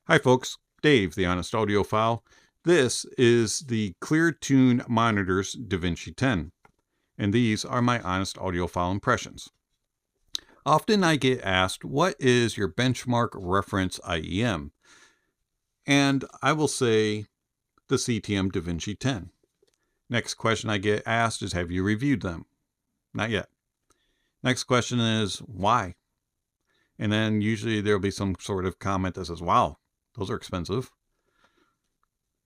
Hi folks, Dave, the Honest Audiophile. This is the Clear Tune Monitors DaVinci 10, and these are my honest audiophile impressions. Often I get asked, what is your benchmark reference IEM? And I will say the CTM Da Vinci 10. Next question I get asked is, have you reviewed them? Not yet. Next question is, why? And then usually there'll be some sort of comment that says, wow, those are expensive.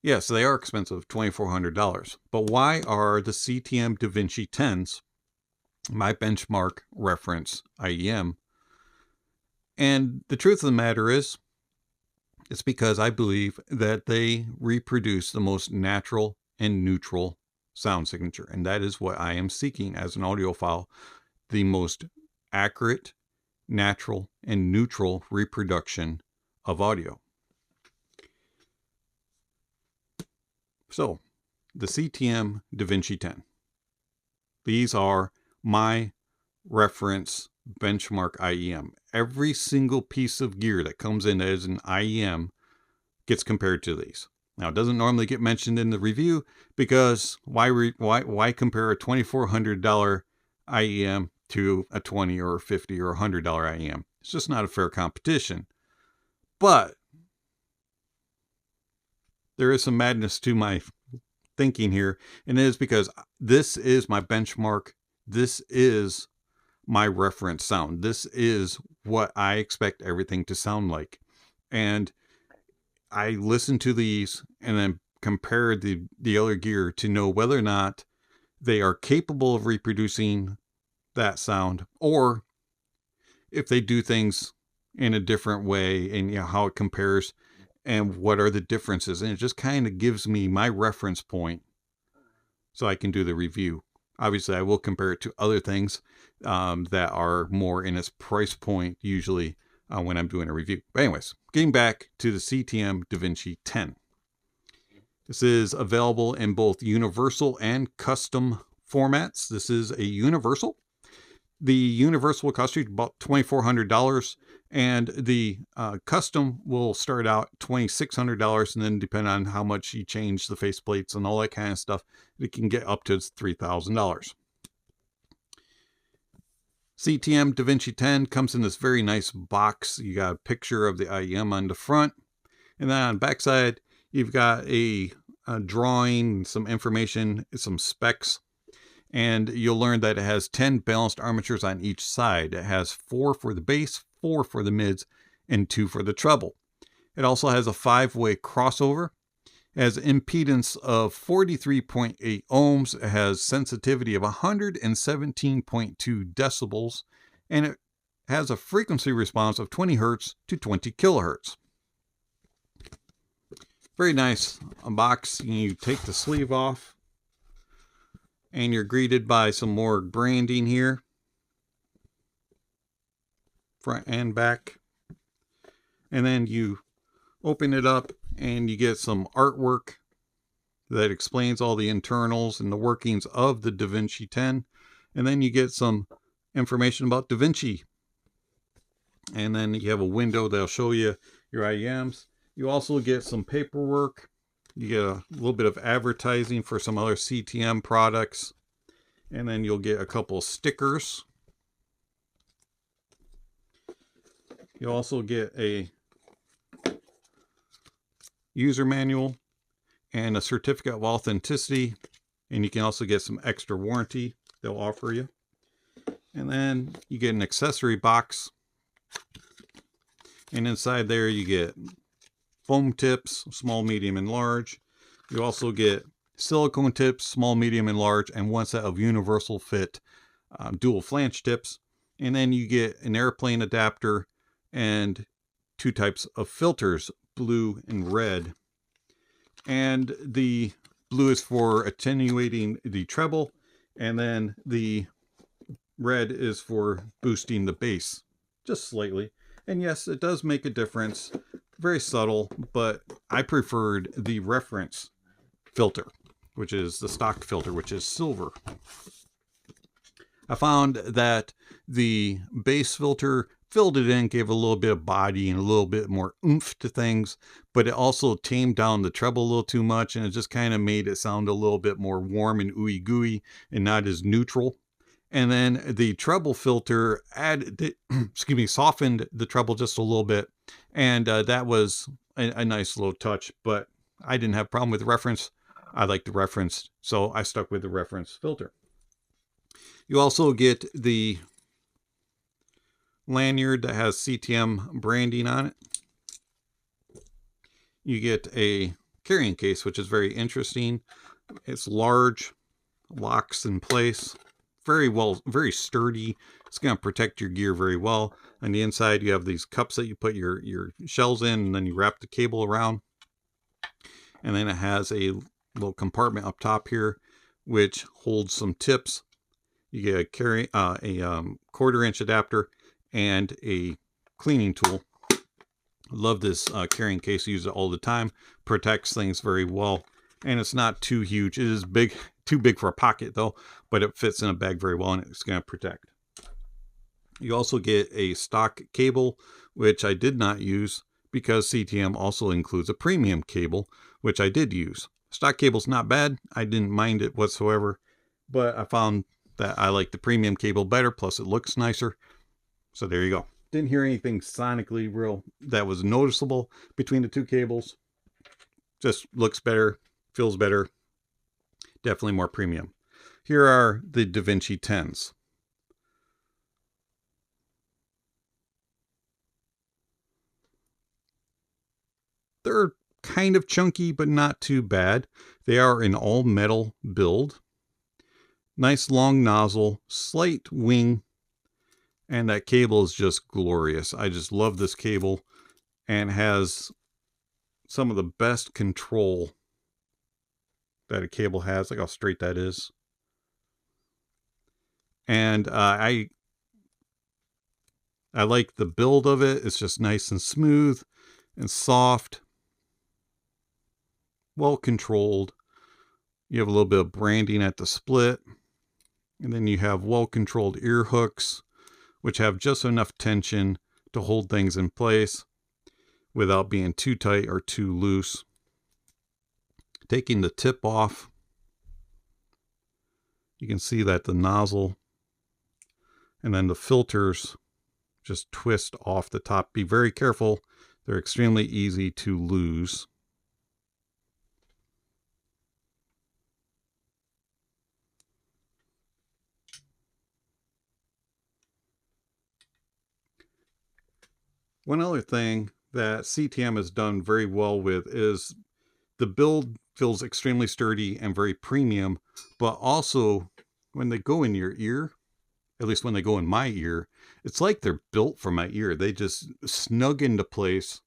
Yes, they are expensive, $2,400. But why are the CTM Da Vinci 10s my benchmark reference IEM? And the truth of the matter is, it's because I believe that they reproduce the most natural and neutral sound signature. And that is what I am seeking as an audiophile, the most accurate, natural, and neutral reproduction of audio. So, the CTM Da Vinci 10. These are my reference benchmark IEM. Every single piece of gear that comes in as an IEM gets compared to these. Now, it doesn't normally get mentioned in the review because why compare a $2,400 IEM to a $20 or $50 or $100 IEM? It's just not a fair competition. But there is some madness to my thinking here, and it is because this is my benchmark. This is my reference sound. This is what I expect everything to sound like. And I listen to these and then compare the other gear to know whether or not they are capable of reproducing that sound, or if they do things in a different way, and how it compares and what are the differences. And it just kind of gives me my reference point so I can do the review. Obviously, I will compare it to other things that are more in its price point usually when I'm doing a review. But anyways, getting back to the CTM Da Vinci 10. This is available in both universal and custom formats. This is a universal. The universal will cost you about $2,400, and the custom will start out $2,600, and then depending on how much you change the faceplates and all that kind of stuff, it can get up to $3,000. CTM Da Vinci 10 comes in this very nice box. You got a picture of the IEM on the front, and then on the back side, you've got a drawing, some information, some specs. And you'll learn that it has 10 balanced armatures on each side. It has 4 for the bass, 4 for the mids, and 2 for the treble. It also has a 5-way crossover. It has impedance of 43.8 ohms. It has sensitivity of 117.2 decibels. And it has a frequency response of 20 hertz to 20 kilohertz. Very nice box. You take the sleeve off, and you're greeted by some more branding here, front and back. And then you open it up and you get some artwork that explains all the internals and the workings of the Da Vinci 10. And then you get some information about DaVinci. And then you have a window that'll show you your IEMs. You also get some paperwork. You get a little bit of advertising for some other CTM products. And then you'll get a couple of stickers. You'll also get a user manual and a certificate of authenticity. And you can also get some extra warranty they'll offer you. And then you get an accessory box. And inside there you get foam tips, small, medium, and large. You also get silicone tips, small, medium, and large, and one set of universal fit dual flange tips. And then you get an airplane adapter and 2 types of filters, blue and red. And the blue is for attenuating the treble, and then the red is for boosting the bass just slightly. And yes, it does make a difference. Very subtle, but I preferred the reference filter, which is the stock filter, which is silver. I found that the bass filter filled it in, gave a little bit of body and a little bit more oomph to things, but it also tamed down the treble a little too much, and it just kind of made it sound a little bit more warm and ooey gooey and not as neutral. And then the treble filter added, excuse me, softened the treble just a little bit, and that was a nice little touch. But I didn't have a problem with the reference. I like the reference, so I stuck with the reference filter. You also get the lanyard that has CTM branding on it. You get a carrying case, which is very interesting. It's large, locks in place, very sturdy. It's going to protect your gear very well. On the inside, you have these cups that you put your shells in, and then you wrap the cable around. And then it has a little compartment up top here, which holds some tips. You get a 1/4-inch adapter and a cleaning tool. Love this carrying case. Use it all the time. Protects things very well, and it's not too huge. It is big, too big for a pocket though, but it fits in a bag very well, and it's going to protect. You also get a stock cable, which I did not use because CTM also includes a premium cable, which I did use. Stock cable's not bad. I didn't mind it whatsoever, but I found that I like the premium cable better, plus it looks nicer. So there you go. Didn't hear anything sonically real that was noticeable between the two cables. Just looks better, feels better. Definitely more premium. Here are the DaVinci 10s. They're kind of chunky, but not too bad. They are an all metal build. Nice long nozzle, slight wing, and that cable is just glorious. I just love this cable, and has some of the best control that a cable has. Like how straight that is. And I like the build of it. It's just nice and smooth and soft, well controlled. You have a little bit of branding at the split. And then you have well-controlled ear hooks, which have just enough tension to hold things in place without being too tight or too loose. Taking the tip off, you can see that the nozzle and then the filters just twist off the top. Be very careful. They're extremely easy to lose. One other thing that CTM has done very well with is the build feels extremely sturdy and very premium, but also when they go in your ear, at least when they go in my ear, it's like they're built for my ear. They just snug into place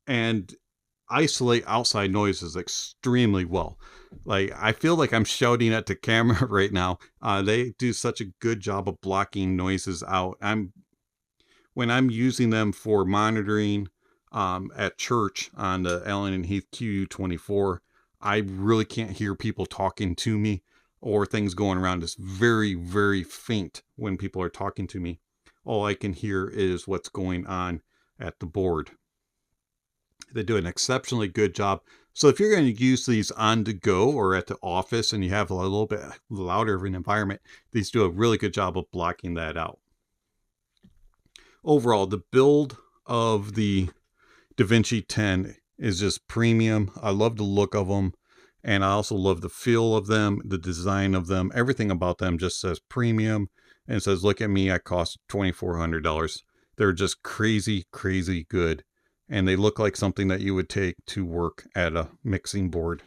and isolate outside noises extremely well. Like, I feel like I'm shouting at the camera right now. They do such a good job of blocking noises out. When I'm using them for monitoring at church on the Allen and Heath QU24, I really can't hear people talking to me or things going around. It's very, very faint when people are talking to me. All I can hear is what's going on at the board. They do an exceptionally good job. So if you're going to use these on the go or at the office and you have a little bit louder of an environment, these do a really good job of blocking that out. Overall, the build of the DaVinci 10 is just premium. I love the look of them, and I also love the feel of them, the design of them. Everything about them just says premium, and says, look at me, I cost $2,400. They're just crazy, crazy good, and they look like something that you would take to work at a mixing board.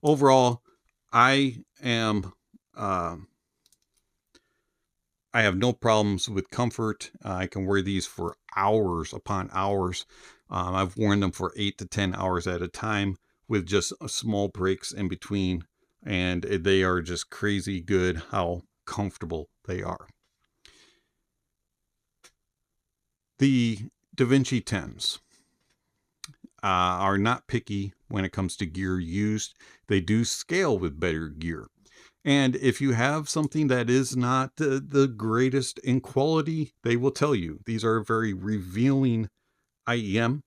Overall, I have no problems with comfort. I can wear these for hours upon hours. I've worn them for 8 to 10 hours at a time with just small breaks in between. And they are just crazy good how comfortable they are. The DaVinci 10s are not picky when it comes to gear used. They do scale with better gear. And if you have something that is not the greatest in quality, they will tell you. These are very revealing IEM,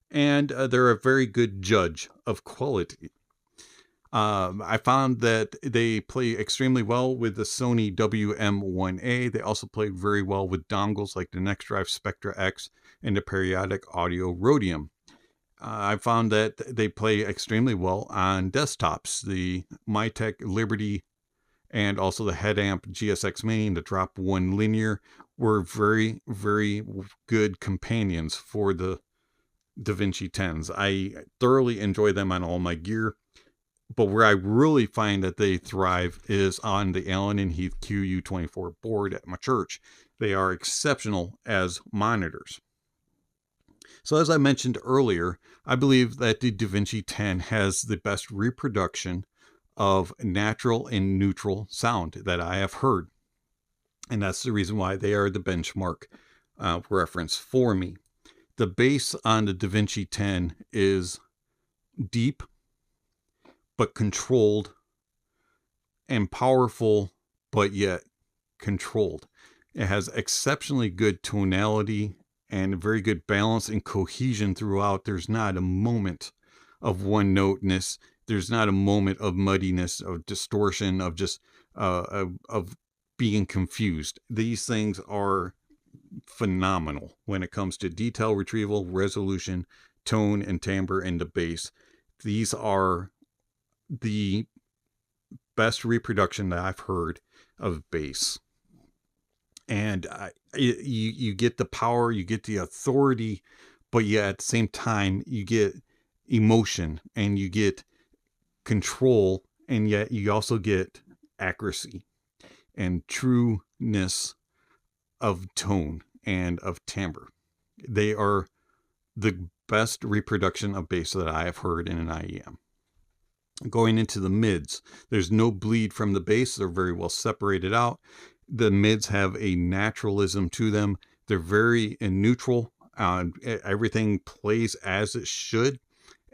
and they're a very good judge of quality. I found that they play extremely well with the Sony WM1A. They also play very well with dongles like the NextDrive Spectra X and the Periodic Audio Rhodium. I found that they play extremely well on desktops. The Mytek Liberty and also the Headamp GSX Mini and the Drop 1 Linear were very, very good companions for the DaVinci 10s. I thoroughly enjoy them on all my gear. But where I really find that they thrive is on the Allen & Heath QU24 board at my church. They are exceptional as monitors. So as I mentioned earlier, I believe that the DaVinci 10 has the best reproduction of natural and neutral sound that I have heard. And that's the reason why they are the benchmark reference for me. The bass on the DaVinci 10 is deep, but controlled, and powerful, but yet controlled. It has exceptionally good tonality and very good balance and cohesion throughout. There's not a moment of one noteness. There's not a moment of muddiness, of distortion, of just of being confused. These things are phenomenal when it comes to detail retrieval, resolution, tone, and timbre, and the bass. These are the best reproduction that I've heard of bass. And you get the power, you get the authority, but yet at the same time, you get emotion and you get control, and yet you also get accuracy and trueness of tone and of timbre. They are the best reproduction of bass that I have heard in an IEM. Going into the mids, there's no bleed from the bass. They're very well separated out. The mids have a naturalism to them. They're very neutral. Everything plays as it should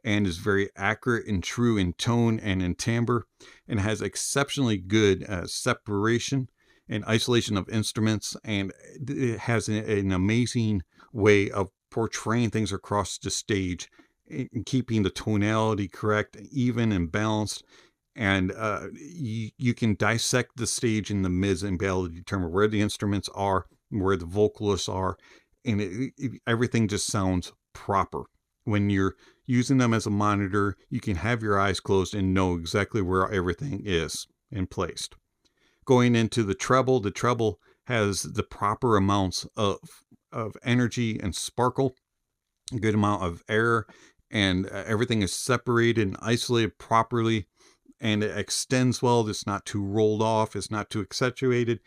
and is very accurate and true in tone and in timbre, and has exceptionally good separation and isolation of instruments, and it has an amazing way of portraying things across the stage, keeping the tonality correct, even and balanced. And you can dissect the stage in the mids and be able to determine where the instruments are, where the vocalists are, and everything just sounds proper. When you're using them as a monitor, you can have your eyes closed and know exactly where everything is and placed. Going into the treble has the proper amounts of energy and sparkle, a good amount of air, and everything is separated and isolated properly, and it extends well. It's not too rolled off. It's not too accentuated.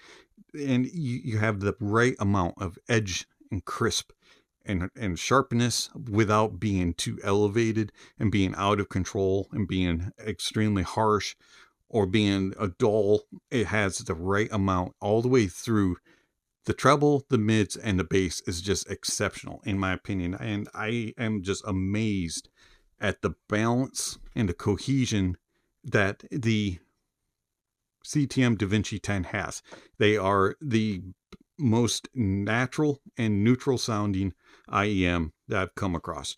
And you have the right amount of edge and crisp and sharpness without being too elevated and being out of control and being extremely harsh or being dull. It has the right amount all the way through. The treble, the mids, and the bass is just exceptional, in my opinion. And I am just amazed at the balance and the cohesion that the CTM Da Vinci 10 has. They are the most natural and neutral sounding IEM that I've come across.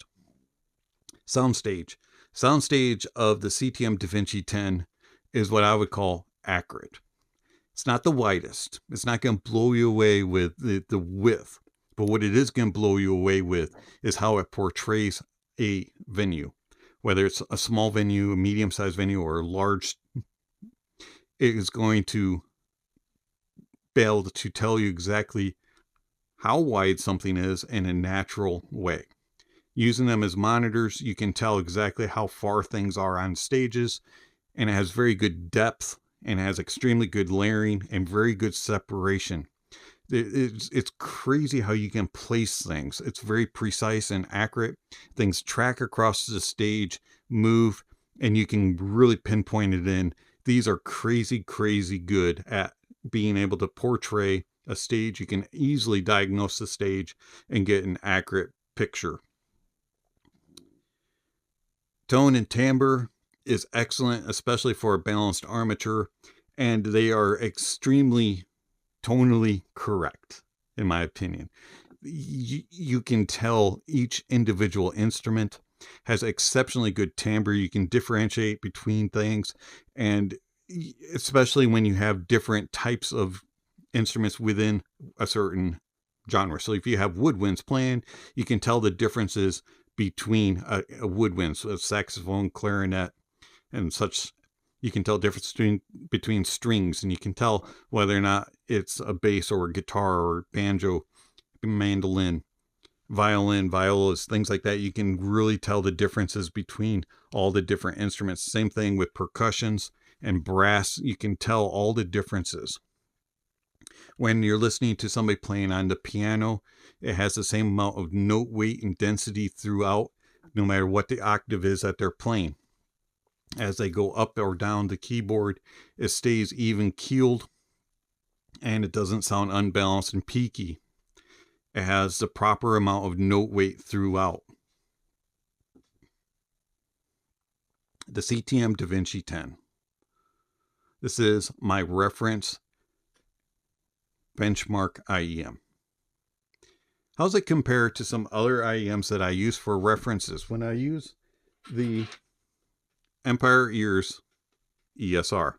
Soundstage. Soundstage of the CTM Da Vinci 10 is what I would call accurate. It's not the widest. It's not going to blow you away with the width. But what it is going to blow you away with is how it portrays a venue. Whether it's a small venue, a medium-sized venue, or a large, it is going to be able to tell you exactly how wide something is in a natural way. Using them as monitors, you can tell exactly how far things are on stages, and it has very good depth, and has extremely good layering and very good separation. It's crazy how you can place things. It's very precise and accurate. Things track across the stage, move, and you can really pinpoint it in. These are crazy, crazy good at being able to portray a stage. You can easily diagnose the stage and get an accurate picture. Tone and timbre is excellent, especially for a balanced armature. and they are extremely tonally correct, in my opinion. You can tell each individual instrument has exceptionally good timbre. You can differentiate between things, and especially when you have different types of instruments within a certain genre. So if you have woodwinds playing, you can tell the differences between a woodwind, so a saxophone, clarinet, and such. You can tell difference between strings, and you can tell whether or not it's a bass or a guitar or banjo, mandolin, violin, violas, things like that. You can really tell the differences between all the different instruments. Same thing with percussions and brass. You can tell all the differences. When you're listening to somebody playing on the piano, it has the same amount of note weight and density throughout, no matter what the octave is that they're playing. As they go up or down the keyboard, it stays even keeled, and it doesn't sound unbalanced and peaky. It has the proper amount of note weight throughout. The CTM Da Vinci 10. This is my reference benchmark IEM. How's it compare to some other IEMs that I use for references? When I use the Empire Ears ESR,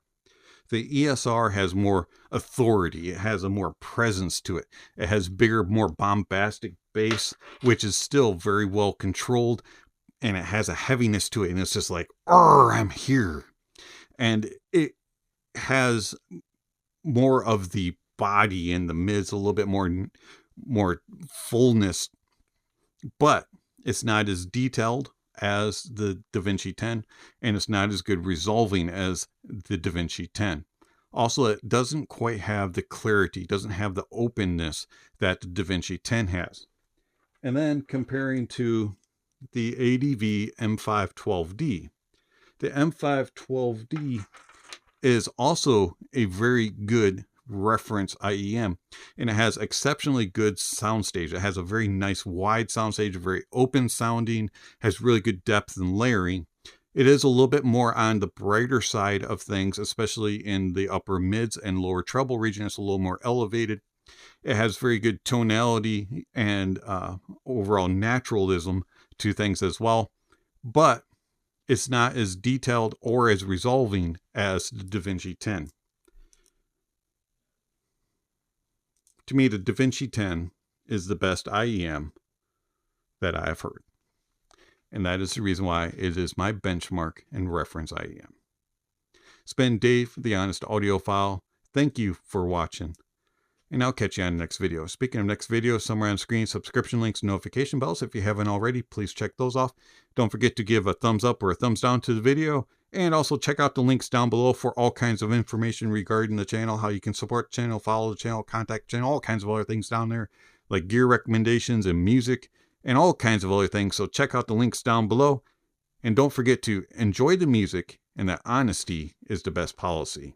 the ESR has more authority. It has a more presence to it. It has bigger, more bombastic bass, which is still very well controlled, and it has a heaviness to it, and it's just like, I'm here. And it has more of the body in the mids, a little bit more fullness, but it's not as detailed as the DaVinci 10, and it's not as good resolving as the DaVinci 10. Also, it doesn't quite have the clarity, doesn't have the openness that the DaVinci 10 has. And then comparing to the ADV M512D. The M512D is also a very good reference IEM, and it has exceptionally good soundstage. It has a very nice wide soundstage, very open sounding, has really good depth and layering. It is a little bit more on the brighter side of things, especially in the upper mids and lower treble region. It's a little more elevated. It has very good tonality and overall naturalism to things as well, but it's not as detailed or as resolving as the DaVinci 10. To me, the DaVinci 10 is the best IEM that I have heard. And that is the reason why it is my benchmark and reference IEM. It's been Dave, the Honest Audiophile. Thank you for watching, and I'll catch you on the next video. Speaking of next video, somewhere on screen, subscription links, notification bells. If you haven't already, please check those off. Don't forget to give a thumbs up or a thumbs down to the video. And also check out the links down below for all kinds of information regarding the channel, how you can support the channel, follow the channel, contact the channel, all kinds of other things down there, like gear recommendations and music, and all kinds of other things. So check out the links down below. And don't forget to enjoy the music, and that honesty is the best policy.